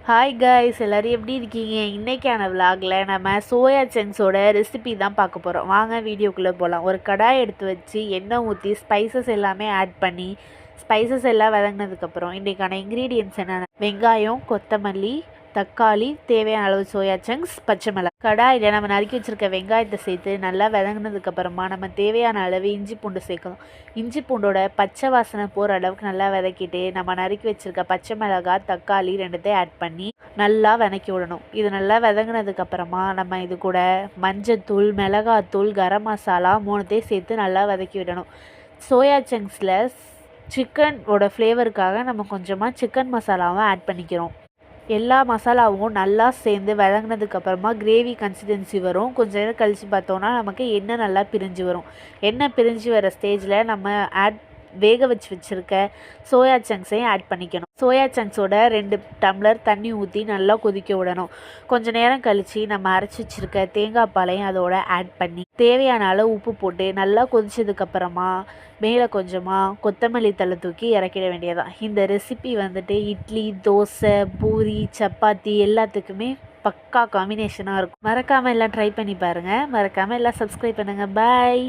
Hi guys, எல்லோரும் எப்படி இருக்கீங்க? இன்றைக்கான விலாகில் நம்ம சோயா சங்க்ஸோட ரெசிபி தான் பார்க்க போகிறோம். வாங்க வீடியோக்குள்ளே போகலாம். ஒரு கடாய் எடுத்து வச்சு எண்ணெய் ஊற்றி ஸ்பைசஸ் எல்லாமே ஆட் பண்ணி ஸ்பைசஸ் எல்லாம் வதங்கினதுக்கப்புறம் இன்றைக்கான இன்க்ரீடியன்ட்ஸ் என்னென்ன: வெங்காயம், கொத்தமல்லி, தக்காளி, தேவையான அளவு சோயா சங்க்ஸ், பச்சை மிளகாய். கடாயில் நம்ம நறுக்கி வச்சுருக்க வெங்காயத்தை சேர்த்து நல்லா வதங்கினதுக்கப்புறமா நம்ம தேவையான அளவு இஞ்சி பூண்டு சேர்க்கணும். இஞ்சி பூண்டோட பச்சை வாசனை போகிற அளவுக்கு நல்லா வதக்கிட்டு நம்ம நறுக்கி வச்சுருக்க பச்சை மிளகாய், தக்காளி ரெண்டுத்தையும் ஆட் பண்ணி நல்லா வதக்கி விடணும். இது நல்லா வதங்கினதுக்கப்புறமா நம்ம இது கூட மஞ்சத்தூள், மிளகாத்தூள், கரம் மசாலா மூணுத்தையும் சேர்த்து நல்லா வதக்கி விடணும். சோயா சங்க்ஸில் சிக்கனோட ஃப்ளேவருக்காக நம்ம கொஞ்சமாக சிக்கன் மசாலாவை ஆட் பண்ணிக்கிறோம். எல்லா மசாலாவும் நல்லா சேர்ந்து வதங்கினதுக்கப்புறமா கிரேவி கன்சிஸ்டன்சி வரும். கொஞ்சம் நேரம் கழித்து பார்த்தோன்னா நமக்கு எண்ணெய் நல்லா பிரிஞ்சு வரும். எண்ணெய் பிரிஞ்சு வர ஸ்டேஜில் நம்ம வேக வச்சுருக்க சோயா சங்க்ஸையும் ஆட் பண்ணிக்கணும். சோயா சங்க்ஸோட 2 டம்ளர் தண்ணி ஊற்றி நல்லா கொதிக்க விடணும். கொஞ்சம் நேரம் கழித்து நம்ம அரைச்சி வச்சுருக்க தேங்காய் பாலையும் அதோட ஆட் பண்ணி தேவையான அளவு உப்பு போட்டு நல்லா கொதிச்சதுக்கப்புறமா மேலே கொஞ்சமாக கொத்தமல்லி தழை தூக்கி இறக்கிட வேண்டியதான். இந்த ரெசிபி வந்துட்டு இட்லி, தோசை, பூரி, சப்பாத்தி எல்லாத்துக்குமே பக்கா காம்பினேஷனாக இருக்கும். மறக்காமல் எல்லாம் ட்ரை பண்ணி பாருங்கள். மறக்காமல் எல்லாம் சப்ஸ்கிரைப் பண்ணுங்கள். பாய்.